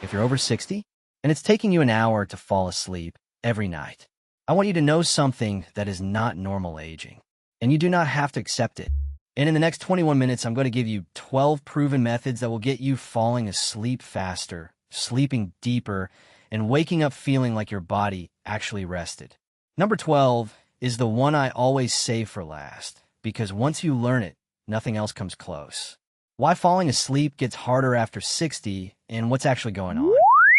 If you're over 60 and it's taking you an hour to fall asleep every night, I want you to know something that is not normal aging, and you do not have to accept it. And in the next 21 minutes, I'm going to give you 12 proven methods that will get you falling asleep faster, sleeping deeper, and waking up feeling like your body actually rested. Number 12 is the one I always save for last, because once you learn it, nothing else comes close. Why falling asleep gets harder after 60 and what's actually going on.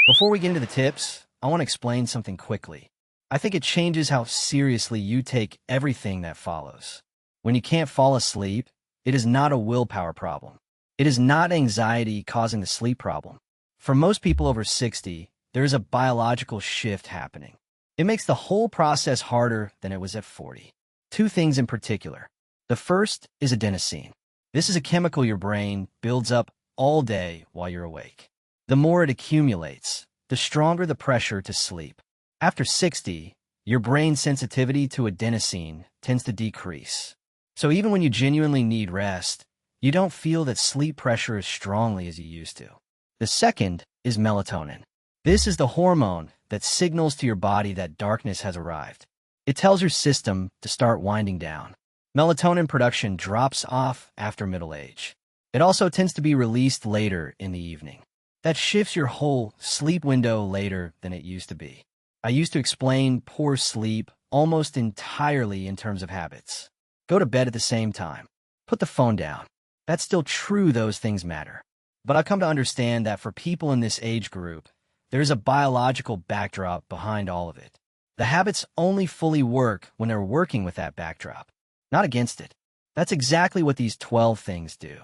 Before we get into the tips, I want to explain something quickly. I think it changes how seriously you take everything that follows. When you can't fall asleep, it is not a willpower problem. It is not anxiety causing the sleep problem. For most people over 60, there is a biological shift happening. It makes the whole process harder than it was at 40. Two things in particular. The first is adenosine. This is a chemical your brain builds up all day while you're awake. The more it accumulates, the stronger the pressure to sleep. After 60, your brain's sensitivity to adenosine tends to decrease. So even when you genuinely need rest, you don't feel that sleep pressure as strongly as you used to. The second is melatonin. This is the hormone that signals to your body that darkness has arrived. It tells your system to start winding down. Melatonin production drops off after middle age. It also tends to be released later in the evening. That shifts your whole sleep window later than it used to be. I used to explain poor sleep almost entirely in terms of habits. Go to bed at the same time. Put the phone down. That's still true, those things matter. But I've come to understand that for people in this age group, there is a biological backdrop behind all of it. The habits only fully work when they're working with that backdrop, not against it. That's exactly what these 12 things do.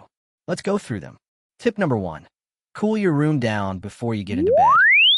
Let's go through them. Tip number 1. Cool your room down before you get into bed.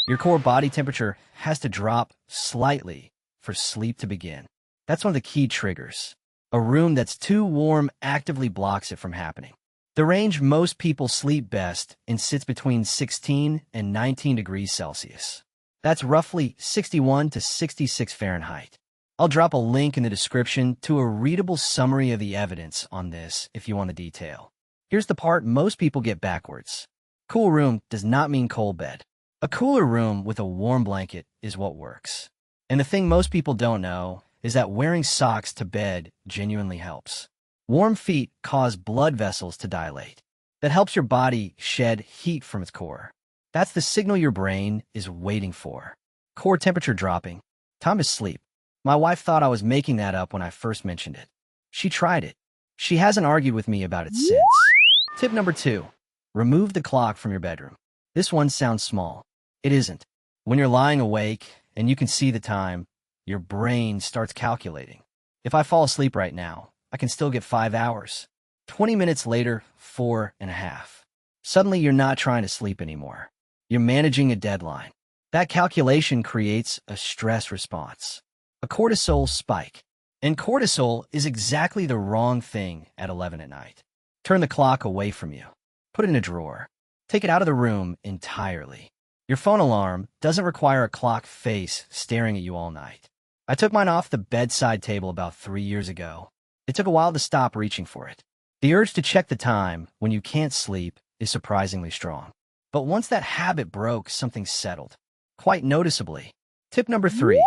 Your core body temperature has to drop slightly for sleep to begin. That's one of the key triggers. A room that's too warm actively blocks it from happening. The range most people sleep best in sits between 16 and 19 degrees Celsius. That's roughly 61 to 66 Fahrenheit. I'll drop a link in the description to a readable summary of the evidence on this if you want the detail. Here's the part most people get backwards. Cool room does not mean cold bed. A cooler room with a warm blanket is what works. And the thing most people don't know is that wearing socks to bed genuinely helps. Warm feet cause blood vessels to dilate. That helps your body shed heat from its core. That's the signal your brain is waiting for. Core temperature dropping. Time to sleep. My wife thought I was making that up when I first mentioned it. She tried it. She hasn't argued with me about it since. Tip number 2. Remove the clock from your bedroom. This one sounds small. It isn't. When you're lying awake and you can see the time, your brain starts calculating. If I fall asleep right now, I can still get 5 hours. 20 minutes later, 4.5. Suddenly, you're not trying to sleep anymore. You're managing a deadline. That calculation creates a stress response, a cortisol spike. And cortisol is exactly the wrong thing at 11 at night. Turn the clock away from you. Put it in a drawer. Take it out of the room entirely. Your phone alarm doesn't require a clock face staring at you all night. I took mine off the bedside table about 3 years ago. It took a while to stop reaching for it. The urge to check the time when you can't sleep is surprisingly strong. But once that habit broke, something settled, quite noticeably. Tip number 3.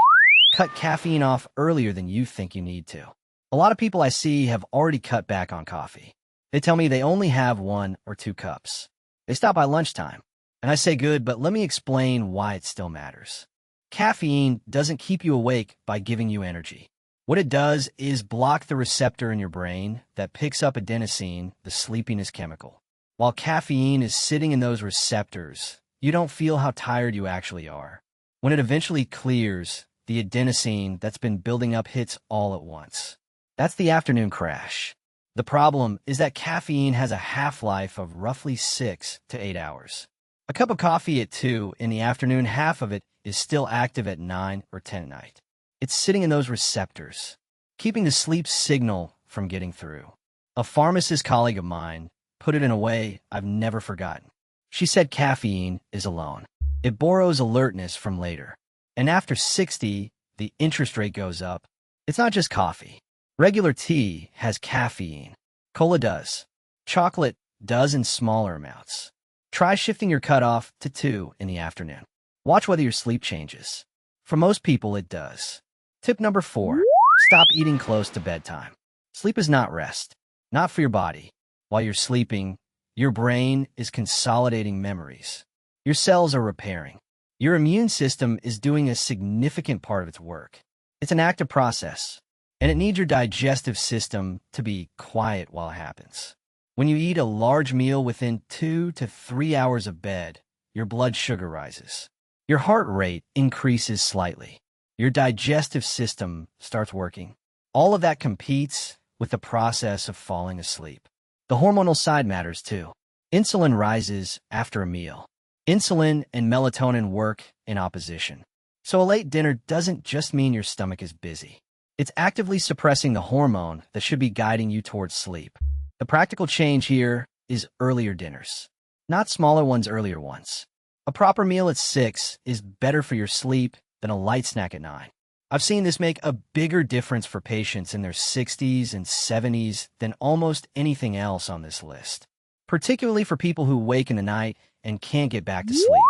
Cut caffeine off earlier than you think you need to. A lot of people I see have already cut back on coffee. They tell me they only have 1 or 2 cups. They stop by lunchtime. And I say good, but let me explain why it still matters. Caffeine doesn't keep you awake by giving you energy. What it does is block the receptor in your brain that picks up adenosine, the sleepiness chemical. While caffeine is sitting in those receptors, you don't feel how tired you actually are. When it eventually clears, the adenosine that's been building up hits all at once. That's the afternoon crash. The problem is that caffeine has a half-life of roughly 6 to 8 hours. A cup of coffee at 2 in the afternoon, half of it is still active at 9 or 10 at night. It's sitting in those receptors, keeping the sleep signal from getting through. A pharmacist colleague of mine put it in a way I've never forgotten. She said caffeine is a loan. It borrows alertness from later. And after 60, the interest rate goes up. It's not just coffee. Regular tea has caffeine. Cola does. Chocolate does in smaller amounts. Try shifting your cutoff to 2 in the afternoon. Watch whether your sleep changes. For most people, it does. Tip number 4. Stop eating close to bedtime. Sleep is not rest, not for your body. While you're sleeping, your brain is consolidating memories. Your cells are repairing. Your immune system is doing a significant part of its work. It's an active process, and it needs your digestive system to be quiet while it happens. When you eat a large meal within 2 to 3 hours of bed, your blood sugar rises. Your heart rate increases slightly. Your digestive system starts working. All of that competes with the process of falling asleep. The hormonal side matters too. Insulin rises after a meal. Insulin and melatonin work in opposition. So a late dinner doesn't just mean your stomach is busy. It's actively suppressing the hormone that should be guiding you towards sleep. The practical change here is earlier dinners, not smaller ones, earlier ones. A proper meal at 6 is better for your sleep than a light snack at 9. I've seen this make a bigger difference for patients in their 60s and 70s than almost anything else on this list, particularly for people who wake in the night and can't get back to sleep.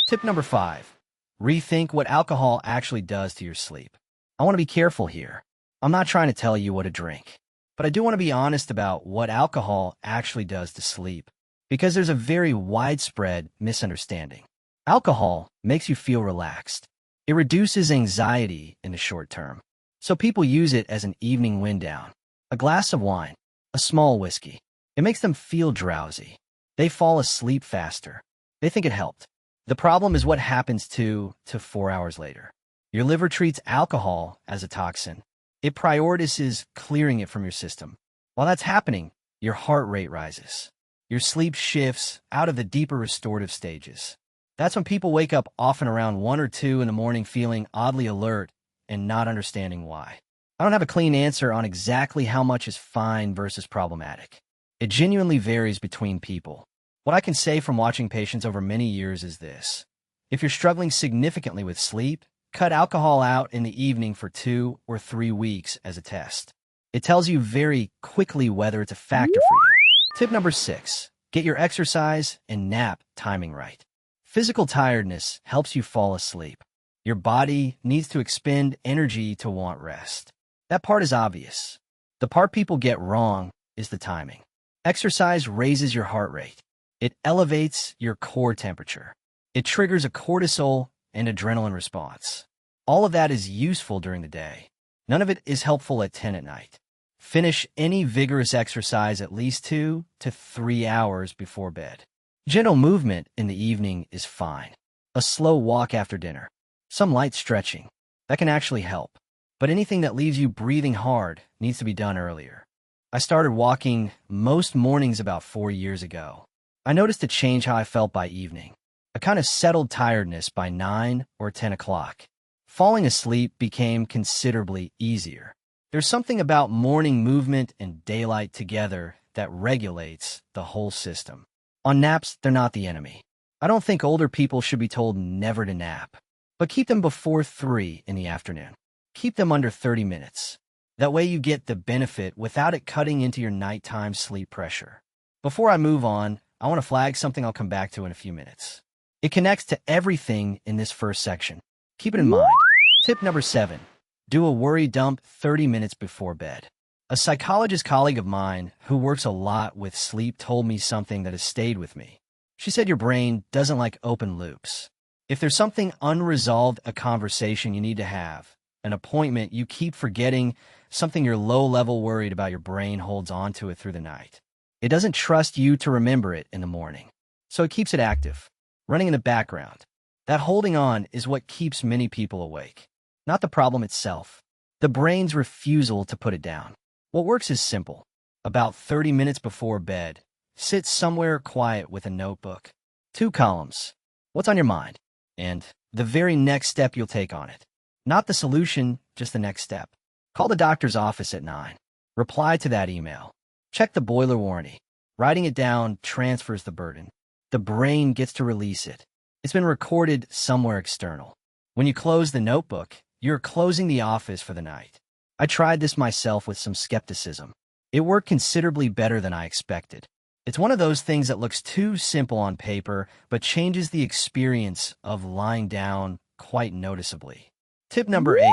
Tip number 5. Rethink what alcohol actually does to your sleep. I want to be careful here. I'm not trying to tell you what to drink, but I do want to be honest about what alcohol actually does to sleep, because there's a very widespread misunderstanding. Alcohol makes you feel relaxed. It reduces anxiety in the short term, so people use it as an evening wind down. A glass of wine, a small whiskey. It makes them feel drowsy. They fall asleep faster. They think it helped. The problem is what happens 2 to 4 hours later. Your liver treats alcohol as a toxin. It prioritizes clearing it from your system. While that's happening, your heart rate rises. Your sleep shifts out of the deeper restorative stages. That's when people wake up often around 1 or 2 in the morning feeling oddly alert and not understanding why. I don't have a clean answer on exactly how much is fine versus problematic. It genuinely varies between people. What I can say from watching patients over many years is this. If you're struggling significantly with sleep, cut alcohol out in the evening for 2 or 3 weeks as a test. It tells you very quickly whether it's a factor for you. Tip number 6. Get your exercise and nap timing right. Physical tiredness helps you fall asleep. Your body needs to expend energy to want rest. That part is obvious. The part people get wrong is the timing. Exercise raises your heart rate. It elevates your core temperature. It triggers a cortisol and adrenaline response. All of that is useful during the day. None of it is helpful at 10 at night. Finish any vigorous exercise at least 2 to 3 hours before bed. Gentle movement in the evening is fine. A slow walk after dinner. Some light stretching. That can actually help. But anything that leaves you breathing hard needs to be done earlier. I started walking most mornings about 4 years ago. I noticed a change how I felt by evening. A kind of settled tiredness by 9 or 10 o'clock. Falling asleep became considerably easier. There's something about morning movement and daylight together that regulates the whole system. On naps, they're not the enemy. I don't think older people should be told never to nap, but keep them before 3 in the afternoon. Keep them under 30 minutes. That way you get the benefit without it cutting into your nighttime sleep pressure. Before I move on, I want to flag something I'll come back to in a few minutes. It connects to everything in this first section. Keep it in mind. Tip number 7. Do a worry dump 30 minutes before bed. A psychologist colleague of mine who works a lot with sleep told me something that has stayed with me. She said your brain doesn't like open loops. If there's something unresolved, a conversation you need to have, an appointment you keep forgetting, something you're low-level worried about, your brain holds on to it through the night. It doesn't trust you to remember it in the morning, so it keeps it active, running in the background. That holding on is what keeps many people awake, not the problem itself. The brain's refusal to put it down. What works is simple. About 30 minutes before bed, sit somewhere quiet with a notebook. 2 columns. What's on your mind? And the very next step you'll take on it. Not the solution, just the next step. Call the doctor's office at 9. Reply to that email. Check the boiler warranty. Writing it down transfers the burden. The brain gets to release it. It's been recorded somewhere external. When you close the notebook, you're closing the office for the night. I tried this myself with some skepticism. It worked considerably better than I expected. It's one of those things that looks too simple on paper, but changes the experience of lying down quite noticeably. Tip number 8,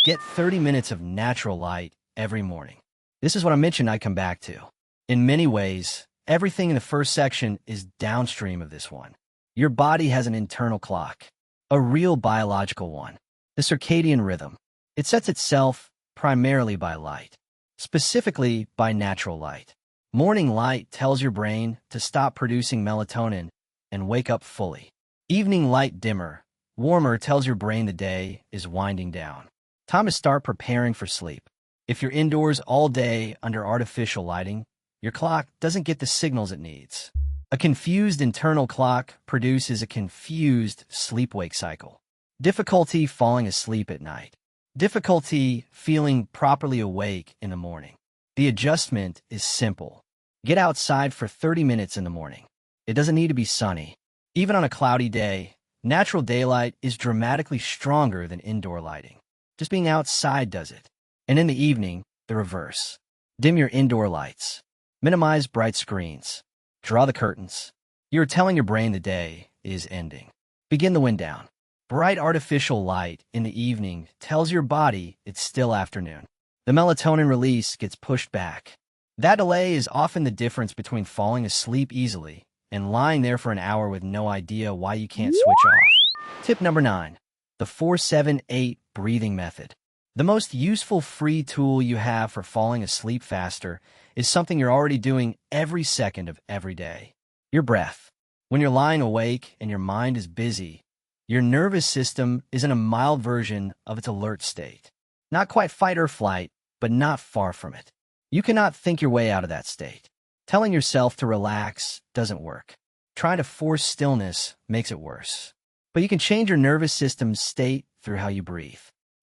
get 30 minutes of natural light every morning. This is what I mentioned I'd come back to. In many ways, everything in the first section is downstream of this one. Your body has an internal clock, a real biological one, the circadian rhythm. It sets itself primarily by light, specifically by natural light. Morning light tells your brain to stop producing melatonin and wake up fully. Evening light, dimmer, warmer, tells your brain the day is winding down. Time to start preparing for sleep. If you're indoors all day under artificial lighting, your clock doesn't get the signals it needs. A confused internal clock produces a confused sleep-wake cycle. Difficulty falling asleep at night. Difficulty feeling properly awake in the morning. The adjustment is simple. Get outside for 30 minutes in the morning. It doesn't need to be sunny. Even on a cloudy day, natural daylight is dramatically stronger than indoor lighting. Just being outside does it. And in the evening, the reverse. Dim your indoor lights. Minimize bright screens. Draw the curtains. You're telling your brain the day is ending. Begin the wind down. Bright artificial light in the evening tells your body it's still afternoon. The melatonin release gets pushed back. That delay is often the difference between falling asleep easily and lying there for an hour with no idea why you can't switch off. Tip number 9, the 4-7-8 breathing method. The most useful free tool you have for falling asleep faster is something you're already doing every second of every day. Your breath. When you're lying awake and your mind is busy, your nervous system is in a mild version of its alert state. Not quite fight or flight, but not far from it. You cannot think your way out of that state. Telling yourself to relax doesn't work. Trying to force stillness makes it worse. But you can change your nervous system's state through how you breathe.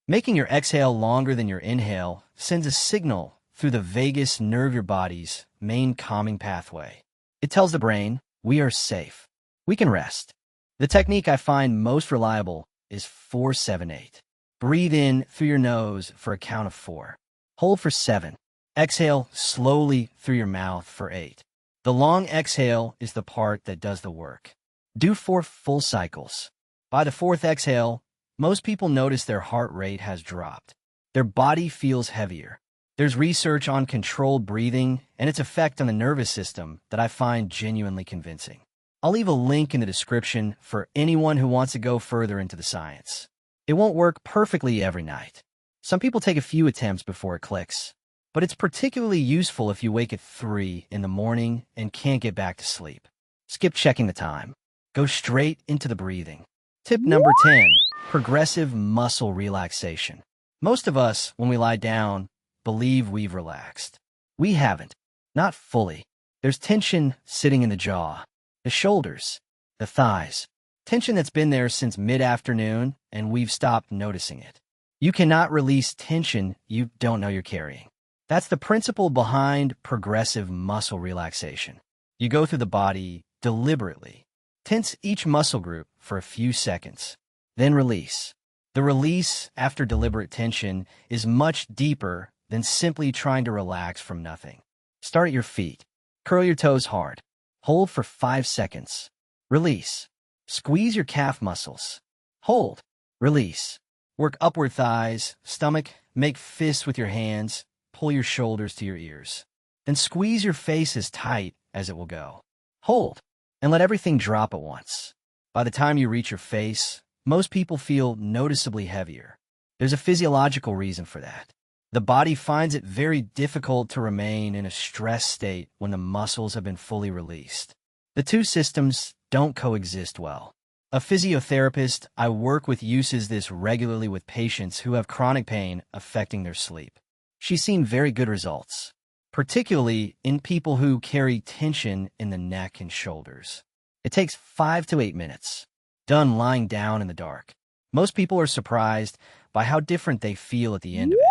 Making your exhale longer than your inhale sends a signal through the vagus nerve, your body's main calming pathway. It tells the brain, we are safe. We can rest. The technique I find most reliable is 4-7-8. Breathe in through your nose for a count of 4. Hold for 7. Exhale slowly through your mouth for 8. The long exhale is the part that does the work. Do 4 full cycles. By the 4th exhale, most people notice their heart rate has dropped. Their body feels heavier. There's research on controlled breathing and its effect on the nervous system that I find genuinely convincing. I'll leave a link in the description for anyone who wants to go further into the science. It won't work perfectly every night. Some people take a few attempts before it clicks, but it's particularly useful if you wake at 3 in the morning and can't get back to sleep. Skip checking the time. Go straight into the breathing. Tip number 10, progressive muscle relaxation. Most of us, when we lie down, believe we've relaxed. We haven't. Not fully. There's tension sitting in the jaw, the shoulders, the thighs. Tension that's been there since mid-afternoon, and we've stopped noticing it. You cannot release tension you don't know you're carrying. That's the principle behind progressive muscle relaxation. You go through the body deliberately. Tense each muscle group for a few seconds, then release. The release after deliberate tension is much deeper than simply trying to relax from nothing. Start at your feet. Curl your toes hard. Hold for 5 seconds. Release. Squeeze your calf muscles. Hold. Release. Work upward thighs, stomach, make fists with your hands, pull your shoulders to your ears. Then squeeze your face as tight as it will go. Hold, and let everything drop at once. By the time you reach your face, most people feel noticeably heavier. There's a physiological reason for that. The body finds it very difficult to remain in a stress state when the muscles have been fully released. The two systems don't coexist well. A physiotherapist I work with uses this regularly with patients who have chronic pain affecting their sleep. She's seen very good results, particularly in people who carry tension in the neck and shoulders. It takes 5 to 8 minutes, done lying down in the dark. Most people are surprised by how different they feel at the end of it.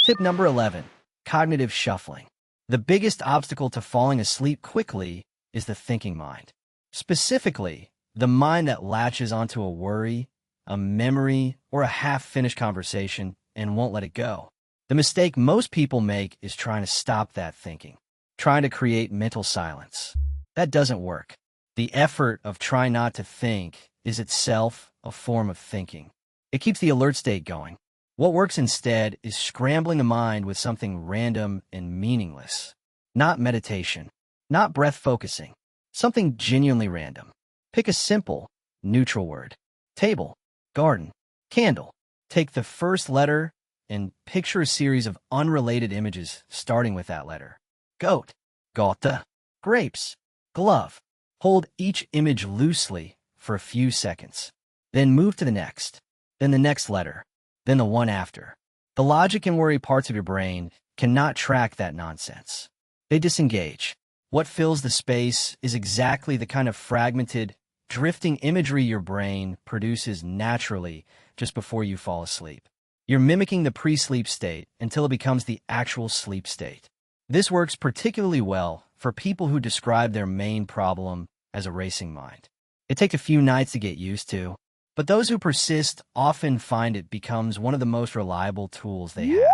Tip number 11, cognitive shuffling. The biggest obstacle to falling asleep quickly is the thinking mind. Specifically, the mind that latches onto a worry, a memory, or a half-finished conversation and won't let it go. The mistake most people make is trying to stop that thinking, trying to create mental silence. That doesn't work. The effort of trying not to think is itself a form of thinking. It keeps the alert state going. What works instead is scrambling the mind with something random and meaningless. Not meditation, not breath focusing, something genuinely random. Pick a simple, neutral word. Table, garden, candle. Take the first letter and picture a series of unrelated images starting with that letter. Goat, gata, grapes, glove. Hold each image loosely for a few seconds. Then move to the next, then the next letter, then the one after. The logic and worry parts of your brain cannot track that nonsense. They disengage. What fills the space is exactly the kind of fragmented, drifting imagery your brain produces naturally just before you fall asleep. You're mimicking the pre-sleep state until it becomes the actual sleep state. This works particularly well for people who describe their main problem as a racing mind. It takes a few nights to get used to, but those who persist often find it becomes one of the most reliable tools they have.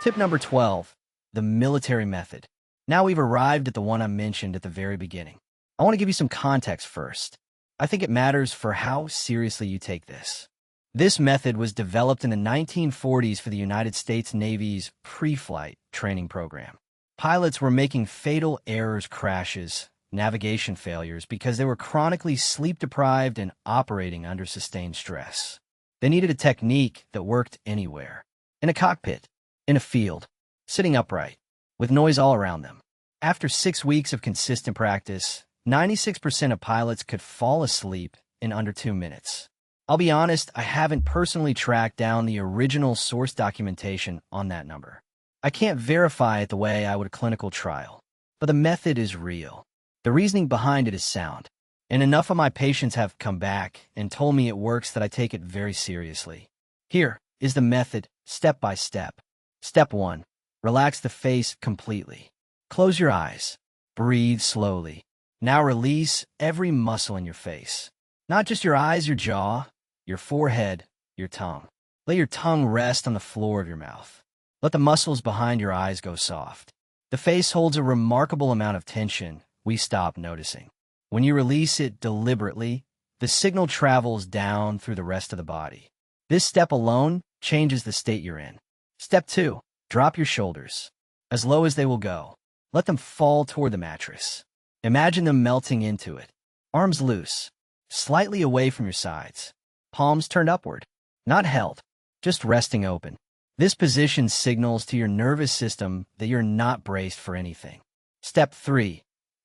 Tip number 12, the military method. Now we've arrived at the one I mentioned at the very beginning. I want to give you some context first. I think it matters for how seriously you take this. This method was developed in the 1940s for the United States Navy's pre-flight training program. Pilots were making fatal errors, crashes, navigation failures because they were chronically sleep-deprived and operating under sustained stress. They needed a technique that worked anywhere. In a cockpit, in a field, sitting upright, with noise all around them. After 6 weeks of consistent practice, 96% of pilots could fall asleep in under 2 minutes. I'll be honest, I haven't personally tracked down the original source documentation on that number. I can't verify it the way I would a clinical trial, but the method is real. The reasoning behind it is sound, and enough of my patients have come back and told me it works that I take it very seriously. Here is the method, step by step. Step 1. Relax the face completely. Close your eyes. Breathe slowly. Now release every muscle in your face. Not just your eyes, your jaw, your forehead, your tongue. Let your tongue rest on the floor of your mouth. Let the muscles behind your eyes go soft. The face holds a remarkable amount of tension we stop noticing. When you release it deliberately, the signal travels down through the rest of the body. This step alone changes the state you're in. Step 2. Drop your shoulders. As low as they will go. Let them fall toward the mattress. Imagine them melting into it. Arms loose, slightly away from your sides. Palms turned upward, not held, just resting open. This position signals to your nervous system that you're not braced for anything. Step 3.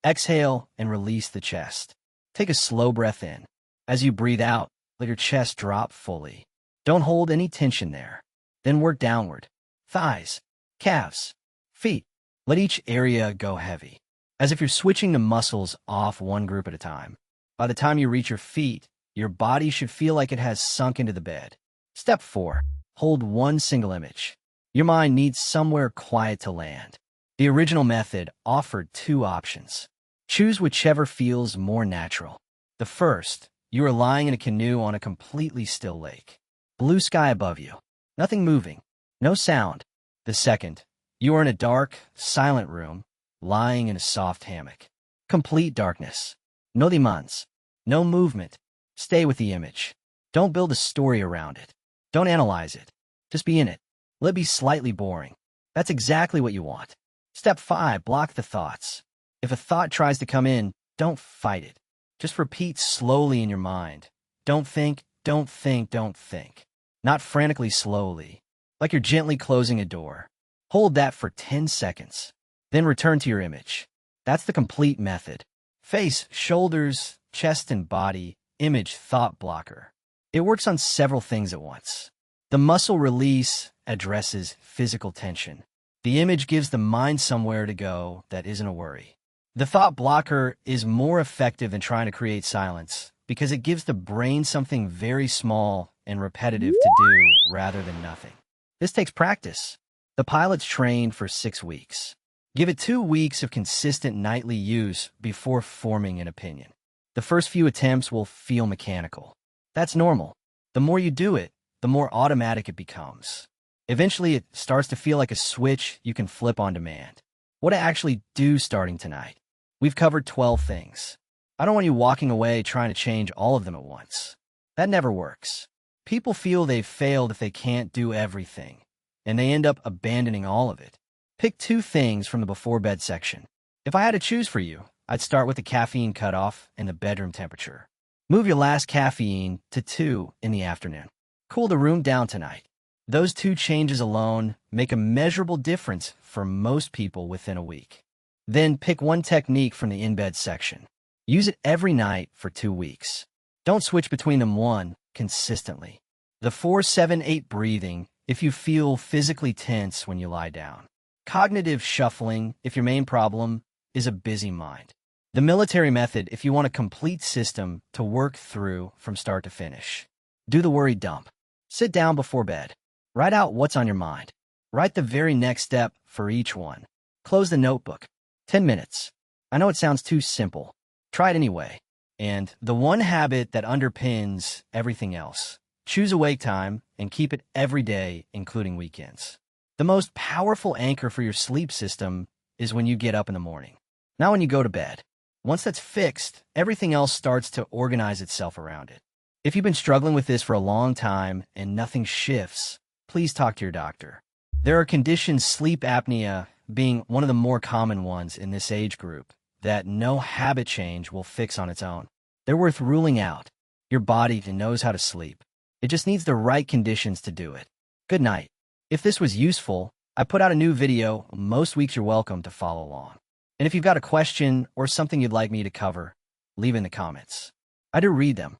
Exhale and release the chest. Take a slow breath in. As you breathe out, let your chest drop fully. Don't hold any tension there. Then work downward. Thighs, calves, feet. Let each area go heavy, as if you're switching the muscles off one group at a time. By the time you reach your feet, your body should feel like it has sunk into the bed. Step 4. Hold one single image. Your mind needs somewhere quiet to land. The original method offered 2 options. Choose whichever feels more natural. The first, you are lying in a canoe on a completely still lake. Blue sky above you. Nothing moving. No sound. The second, you are in a dark, silent room, lying in a soft hammock. Complete darkness. No demands. No movement. Stay with the image. Don't build a story around it. Don't analyze it. Just be in it. Let it be slightly boring. That's exactly what you want. Step 5. Block the thoughts. If a thought tries to come in, don't fight it. Just repeat slowly in your mind. Don't think, don't think, don't think. Not frantically slowly, like you're gently closing a door. Hold that for 10 seconds. Then return to your image. That's the complete method. Face, shoulders, chest and body, image, thought blocker. It works on several things at once. The muscle release addresses physical tension. The image gives the mind somewhere to go that isn't a worry. The thought blocker is more effective than trying to create silence because it gives the brain something very small and repetitive to do rather than nothing. This takes practice. The pilots trained for 6 weeks. Give it 2 weeks of consistent nightly use before forming an opinion. The first few attempts will feel mechanical. That's normal. The more you do it, the more automatic it becomes. Eventually, it starts to feel like a switch you can flip on demand. What to actually do starting tonight? We've covered 12 things. I don't want you walking away trying to change all of them at once. That never works. People feel they've failed if they can't do everything, and they end up abandoning all of it. Pick 2 things from the before bed section. If I had to choose for you, I'd start with the caffeine cutoff and the bedroom temperature. Move your last caffeine to 2 in the afternoon. Cool the room down tonight. Those 2 changes alone make a measurable difference for most people within a week. Then pick 1 technique from the in-bed section. Use it every night for 2 weeks. Don't switch between them consistently. The 4-7-8 breathing if you feel physically tense when you lie down. Cognitive shuffling if your main problem is a busy mind. The military method if you want a complete system to work through from start to finish. Do the worry dump. Sit down before bed. Write out what's on your mind. Write the very next step for each one. Close the notebook. 10 minutes. I know it sounds too simple. Try it anyway. And the one habit that underpins everything else. Choose a wake time and keep it every day, including weekends. The most powerful anchor for your sleep system is when you get up in the morning. Not when you go to bed. Once that's fixed, everything else starts to organize itself around it. If you've been struggling with this for a long time and nothing shifts, please talk to your doctor. There are conditions, sleep apnea being one of the more common ones in this age group, that no habit change will fix on its own. They're worth ruling out. Your body knows how to sleep. It just needs the right conditions to do it. Good night. If this was useful, I put out a new video most weeks. You're welcome to follow along. And if you've got a question or something you'd like me to cover, leave in the comments. I do read them.